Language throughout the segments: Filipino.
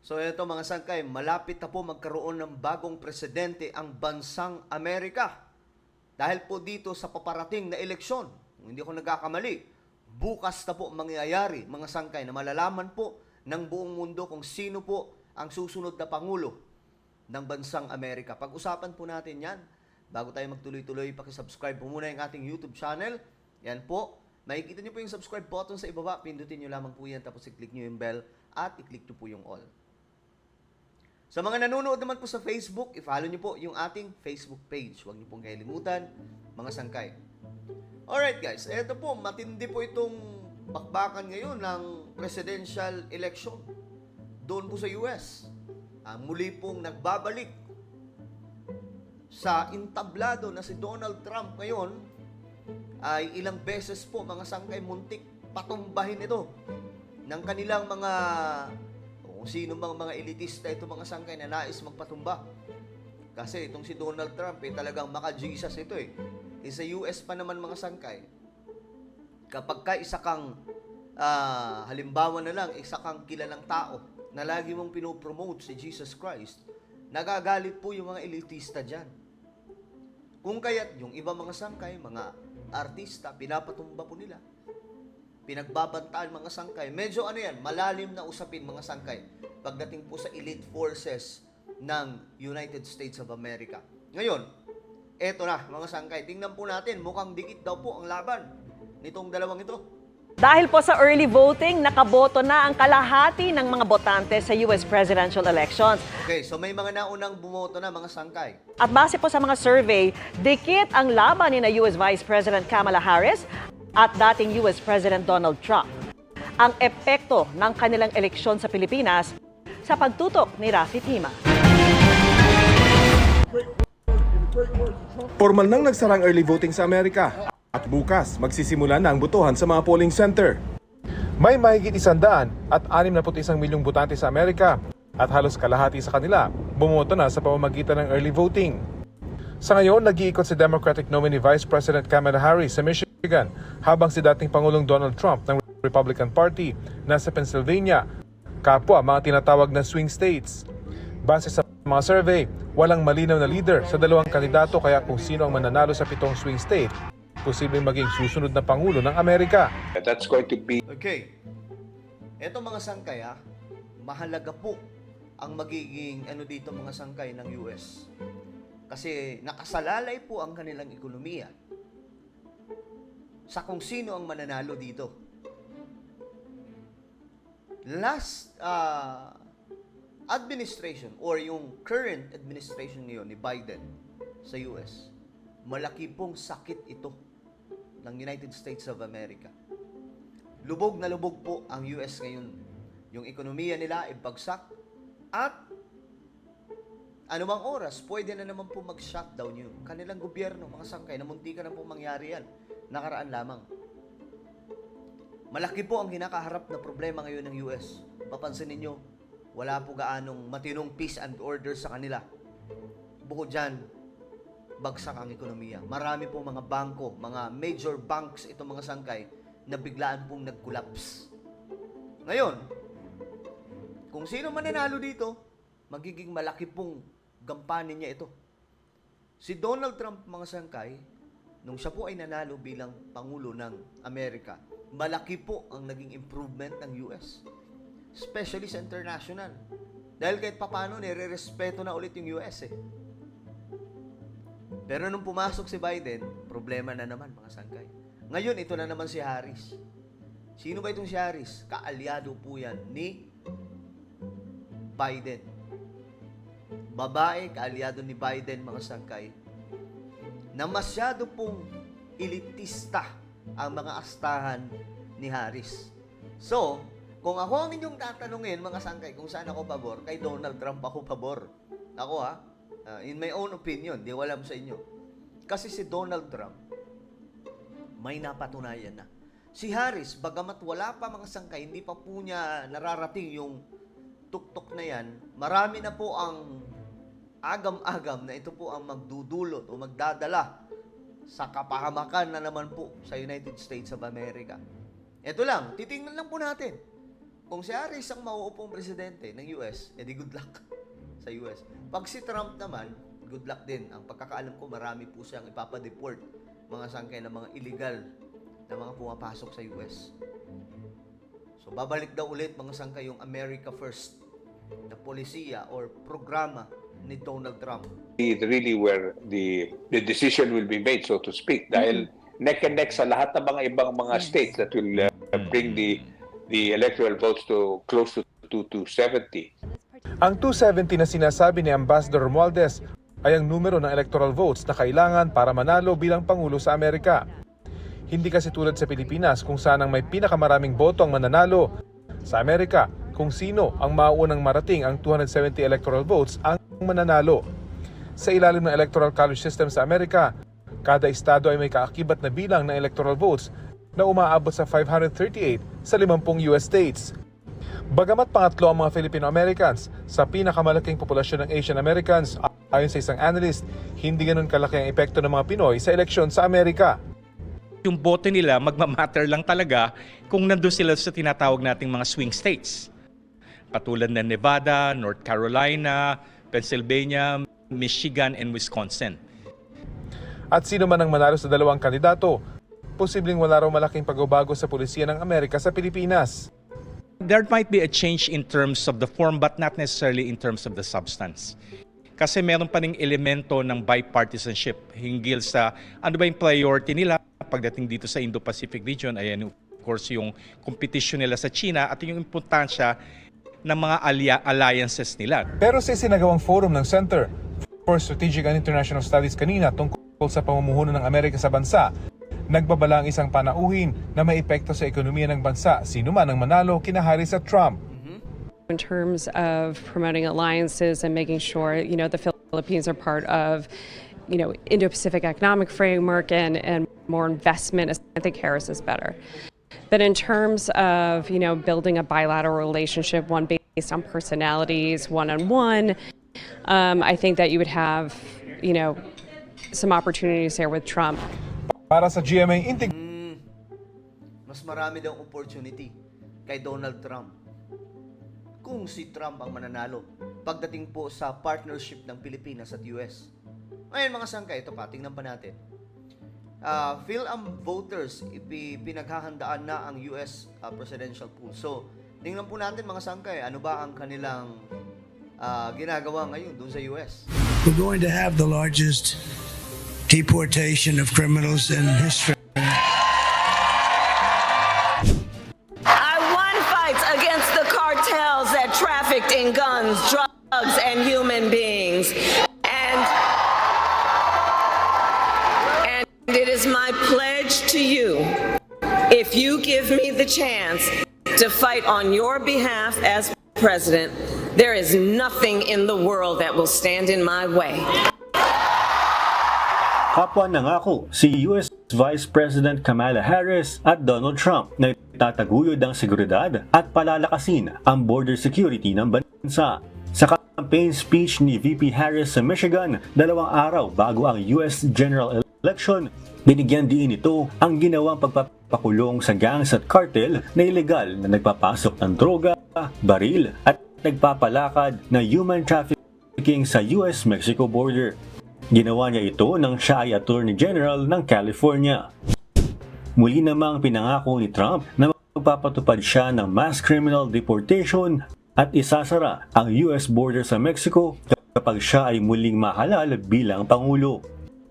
So ito mga sangkay, malapit na po magkaroon ng bagong presidente ang bansang Amerika. Dahil po dito sa paparating na eleksyon, kung hindi ako nagkakamali, bukas na po mangyayari mga sangkay na malalaman po ng buong mundo kung sino po ang susunod na pangulo ng bansang Amerika. Pag-usapan po natin yan. Bago tayo magtuloy-tuloy, pakisubscribe po muna yung ating YouTube channel. Yan po. Makikita nyo po yung subscribe button sa ibaba. Pindutin nyo lamang po yan. Tapos i-click nyo yung bell at i-click nyo po yung all. Sa mga nanonood naman po sa Facebook, i-follow nyo po yung ating Facebook page. Huwag nyo pong kalimutan, mga sangkay. Alright guys, eto po, matindi po itong bakbakan ngayon ng presidential election doon po sa US. Muli pong nagbabalik sa entablado na si Donald Trump ngayon ay ilang beses po mga sangkay muntik patumbahin ito ng kanilang mga kung sino mga elitista ito mga sangkay na nais magpatumba. Kasi itong si Donald Trump talagang maka-Jesus ito sa US pa naman mga sangkay, kapag ka isa kang halimbawa na lang, isa kang kilalang tao na lagi mong pinopromote si Jesus Christ, nagagalit po yung mga elitista dyan. Kung kaya't yung iba mga sangkay, mga artista, pinapatumba po nila. Pinagbabantaan mga sangkay. Medyo malalim na usapin mga sangkay pagdating po sa elite forces ng United States of America. Ngayon, eto na mga sangkay. Tingnan po natin, mukhang dikit daw po ang laban nitong dalawang ito. Dahil po sa early voting, nakaboto na ang kalahati ng mga botante sa US presidential elections. Okay, so may mga naunang bumoto na mga sangkay. At base po sa mga survey, dikit ang laban ni na US Vice President Kamala Harris at dating US President Donald Trump. Ang epekto ng kanilang eleksyon sa Pilipinas sa pagtutok ni Rafi Tima. Formal nang nagsarang early voting sa Amerika at bukas magsisimula na ang botohan sa mga polling center. May mahigit 161 milyong botante sa Amerika at halos kalahati sa kanila bumoto na sa pamamagitan ng early voting. Sa ngayon, nag-iikot si Democratic nominee Vice President Kamala Harris sa Michigan habang si dating Pangulong Donald Trump ng Republican Party nasa Pennsylvania, kapwa mga tinatawag na swing states. Base sa mga survey, walang malinaw na leader sa dalawang kandidato kaya kung sino ang mananalo sa 7 swing state, posibleng maging susunod na Pangulo ng Amerika. That's going to be... Okay. Eto mga sangkay mahalaga po ang magiging dito mga sangkay ng US. Kasi nakasalalay po ang kanilang ekonomiya sa kung sino ang mananalo dito. Last administration or yung current administration ngayon ni Biden sa US, malaki pong sakit ito ng United States of America. Lubog na lubog po ang US ngayon. Yung ekonomiya nila ay bagsak at anumang oras, pwede na naman po mag-shutdown yung kanilang gobyerno, mga sangkay, na muntikan na po mangyari yan. Nakaraan lamang. Malaki po ang kinakaharap na problema ngayon ng US. Papansin ninyo, wala po gaanong matinong peace and order sa kanila. Bukod dyan, bagsak ang ekonomiya. Marami po mga bangko, mga major banks itong mga sangkay na biglaan pong nag-collapse. Ngayon, kung sino mananalo dito, magiging malaki pong gampanin niya ito. Si Donald Trump, mga sangkay, nung siya po ay nanalo bilang Pangulo ng Amerika, malaki po ang naging improvement ng US. Especially sa international. Dahil kahit papano, nire-respeto na ulit yung US Pero nung pumasok si Biden, problema na naman mga sangkay. Ngayon, ito na naman si Harris. Sino ba itong si Harris? Kaalyado po yan ni Biden. Babae, kaalyado ni Biden, mga sangkay, na masyado pong elitista ang mga astahan ni Harris. So, kung ako ang inyong tatanungin, mga sangkay, kung saan ako pabor, kay Donald Trump ako pabor. Ako in my own opinion, di wala mo sa inyo. Kasi si Donald Trump, may napatunayan na. Si Harris, bagamat wala pa mga sangkay, hindi pa po niya nararating yung tuktok na yan, marami na po ang agam-agam na ito po ang magdudulot o magdadala sa kapahamakan na naman po sa United States of America. Ito lang, titingnan lang po natin kung si Harris ang mauupong presidente ng US, edi good luck sa US. Pag si Trump naman, good luck din. Ang pagkakaalam ko, marami po siyang ipapadeport mga sangkay ng mga illegal na mga pumapasok sa US. So, babalik daw ulit mga sangkay yung America First na polisiya or programa ni Donald Trump. Really where the decision will be made, so to speak, dahil neck and neck sa lahat ng mga ibang mga states that will bring the electoral votes to close to 270. Ang 270 na sinasabi ni Ambassador Romualdez ay ang numero ng electoral votes na kailangan para manalo bilang Pangulo sa Amerika. Hindi kasi tulad sa Pilipinas kung saan ang may pinakamaraming boto ang mananalo. Sa Amerika, kung sino ang mauunang marating ang 270 electoral votes ang mananalo. Sa ilalim ng Electoral College System sa Amerika, kada estado ay may kaakibat na bilang ng electoral votes na umaabot sa 538 sa 50 US states. Bagamat pangatlo ang mga Filipino-Americans sa pinakamalaking populasyon ng Asian Americans, ayon sa isang analyst, hindi ganun kalaki ang epekto ng mga Pinoy sa eleksyon sa Amerika. Yung boto nila magmamatter lang talaga kung nandun sila sa tinatawag nating mga swing states. Patulad ng Nevada, North Carolina, Pennsylvania, Michigan, and Wisconsin. At sino man ang manalo sa dalawang kandidato, posibleng wala raw malaking pagbabago sa pulisiya ng Amerika sa Pilipinas. There might be a change in terms of the form but not necessarily in terms of the substance. Kasi meron pa ring elemento ng bipartisanship hinggil sa ano ba yung priority nila pagdating dito sa Indo-Pacific region. Ayan, of course, yung competition nila sa China at yung importansya ng mga alliances nila. Pero sa isinagawang forum ng Center for Strategic and International Studies kanina tungkol sa pamumuhunan ng Amerika sa bansa, nagbabala ang isang panauhin na may epekto sa ekonomiya ng bansa, sino man ang manalo kina Harris at Trump. In terms of promoting alliances and making sure, the Philippines are part of, Indo-Pacific economic framework and more investment, I think Harris is better. But in terms of, building a bilateral relationship, one based on personalities, one-on-one, I think that you would have, some opportunities there with Trump. Para sa GMA Mas marami daw opportunity kay Donald Trump kung si Trump ang mananalo pagdating po sa partnership ng Pilipinas at US. Ngayon mga sangkay, ito pa, tingnan pa natin. PhilAm voters, pinaghahandaan na ang US presidential pool. So, tingnan po natin mga sangkay, ano ba ang kanilang ginagawa ngayon doon sa US? We're going to have the largest deportation of criminals in history. I won fights against the cartels that trafficked in guns, drugs, and human beings. And it is my pledge to you, if you give me the chance to fight on your behalf as president, there is nothing in the world that will stand in my way. Kapwa nangako si US Vice President Kamala Harris at Donald Trump na itataguyod ang seguridad at palalakasin ang border security ng bansa. Sa campaign speech ni VP Harris sa Michigan, 2 araw bago ang US general election, binigyan din ito ang ginawang pagpapakulong sa gangs at cartel na ilegal na nagpapasok ng droga, baril at nagpapalakad na human trafficking sa US-Mexico border. Ginawa niya ito nang siya ay Attorney General ng California. Muli namang pinangako ni Trump na magpapatupad siya ng mass criminal deportation at isasara ang US border sa Mexico kapag siya ay muling mahalal bilang Pangulo.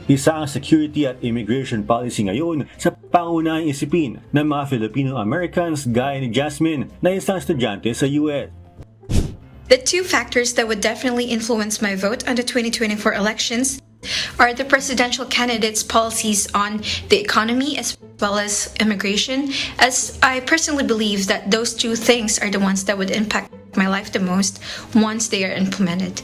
Isa ang security at immigration policy ngayon sa pangunahing isipin ng mga Filipino-Americans gaya ni Jasmine na isang estudyante sa US. The two factors that would definitely influence my vote on the 2024 elections are the presidential candidates' policies on the economy as well as immigration, as I personally believe that those two things are the ones that would impact my life the most once they are implemented.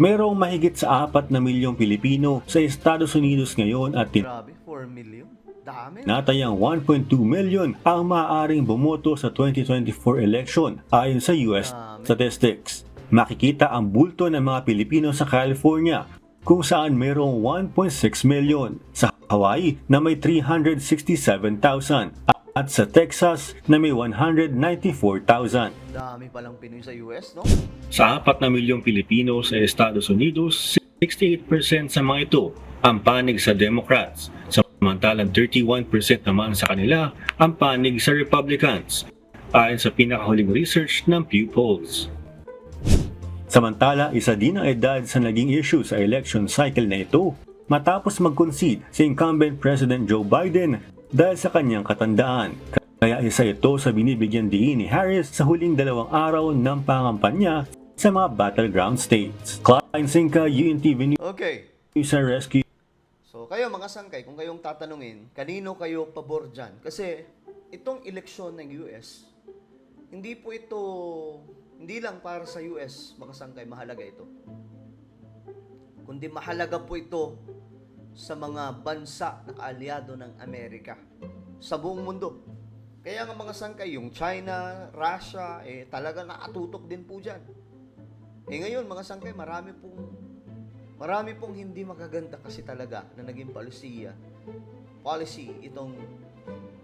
Mayroong mahigit sa 4 na milyong Pilipino sa Estados Unidos ngayon at Grabe, 4 million? Dami. tinatayang 1.2 million ang maaaring bumoto sa 2024 election ayon sa US statistics. Makikita ang bulto ng mga Pilipino sa California kung saan mayroong 1.6 million, sa Hawaii na may 367,000 at sa Texas na may 194,000. Dami palang Pinoy sa US, no? Sa 4 na milyong Pilipino sa Estados Unidos, 68% sa mga ito ang panig sa Democrats, samantalang 31% naman sa kanila ang panig sa Republicans, ayon sa pinakahuling research ng Pew Polls. Samantala, isa din ang edad sa naging issue sa election cycle na ito matapos mag-concede si incumbent President Joe Biden dahil sa kanyang katandaan. Kaya isa ito sa binibigyan diin ni Harris sa huling 2 araw ng pangampanya sa mga battleground states. Klein Sinca, UNTV Okay. News and Rescue. So, kayo mga sangkay, kung kayong tatanungin, kanino kayo pabor dyan? Kasi, itong eleksyon ng US, hindi lang para sa US, mga sangkay, mahalaga ito. Kundi mahalaga po ito sa mga bansa na kaalyado ng Amerika sa buong mundo. Kaya nga mga sangkay, yung China, Russia, talaga nakatutok din po dyan. Ngayon mga sangkay, marami pong hindi magaganda kasi talaga na naging policy itong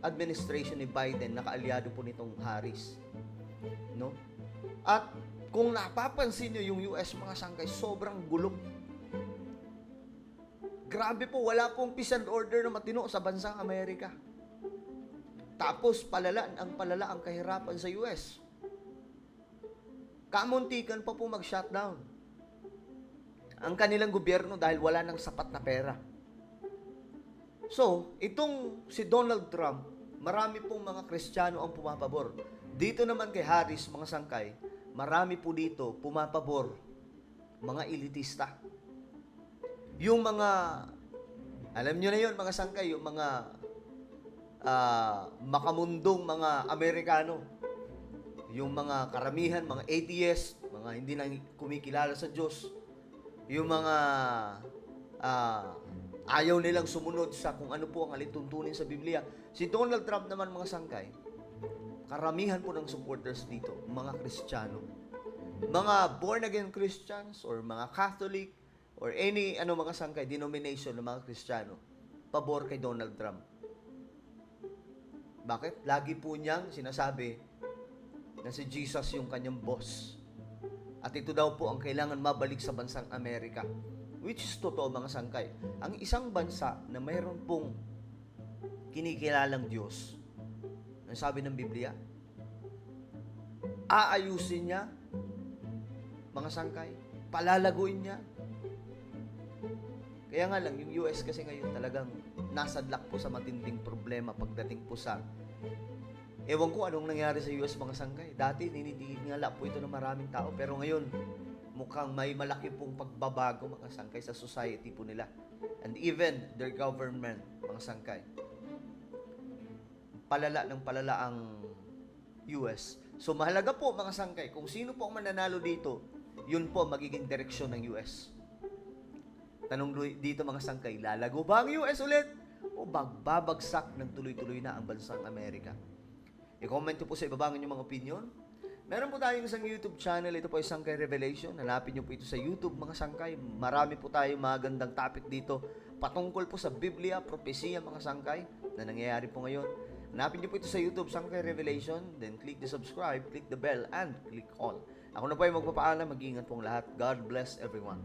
administration ni Biden na kaalyado po nitong Harris. No? At kung napapansin nyo yung US mga sangkay, sobrang gulong. Grabe po, wala pong peace and order na matino sa bansang Amerika. Tapos palala ang kahirapan sa US. Kamuntikan pa po mag-shutdown ang kanilang gobyerno dahil wala nang sapat na pera. So, itong si Donald Trump, marami pong mga Kristiyano ang pumapabor. Dito naman kay Harris, mga sangkay, marami po dito pumapabor mga elitista. Yung mga, alam nyo na yun, mga sangkay, yung mga makamundong mga Amerikano, yung mga karamihan, mga atheist, mga hindi nang kumikilala sa Diyos, yung mga ayaw nilang sumunod sa kung ano po ang alituntunin sa Biblia. Si Donald Trump naman, mga sangkay, karamihan po ng supporters dito, mga Kristiyano. Mga born-again Christians or mga Catholic or any mga sangkay, denomination ng mga Kristiyano, pabor kay Donald Trump. Bakit? Lagi po niyang sinasabi na si Jesus yung kanyang boss. At ito daw po ang kailangan mabalik sa bansang Amerika. Which is totoo mga sangkay. Ang isang bansa na mayroon pong kinikilalang Diyos, ang sabi ng Biblia, aayusin niya, mga sangkay, palalaguin niya. Kaya nga lang, yung US kasi ngayon talagang nasadlak po sa matinding problema pagdating po sa, ewan ko anong nangyari sa US mga sangkay. Dati, ninitingala po ito ng maraming tao, pero ngayon, mukhang may malaki pong pagbabago mga sangkay sa society po nila. And even their government, mga sangkay. Palala ng palala ang US. So mahalaga po mga sangkay, kung sino po ang mananalo dito, yun po magiging direksyon ng US. Tanong dito mga sangkay, lalago ba ang US ulit? O babagsak ng tuloy-tuloy na ang bansang Amerika? I-comment po sa ibaba ang inyong mga opinion. Meron po tayong isang YouTube channel. Ito po ay Sangkay Revelation. Hanapin nyo po ito sa YouTube, mga sangkay. Marami po tayong magandang topic dito patungkol po sa Biblia, propesya, mga sangkay na nangyayari po ngayon. Hanapin nyo po ito sa YouTube, Sangkay Revelation. Then click the subscribe, click the bell, and click all. Ako na po ay magpapaalam. Mag-iingat pong lahat. God bless everyone.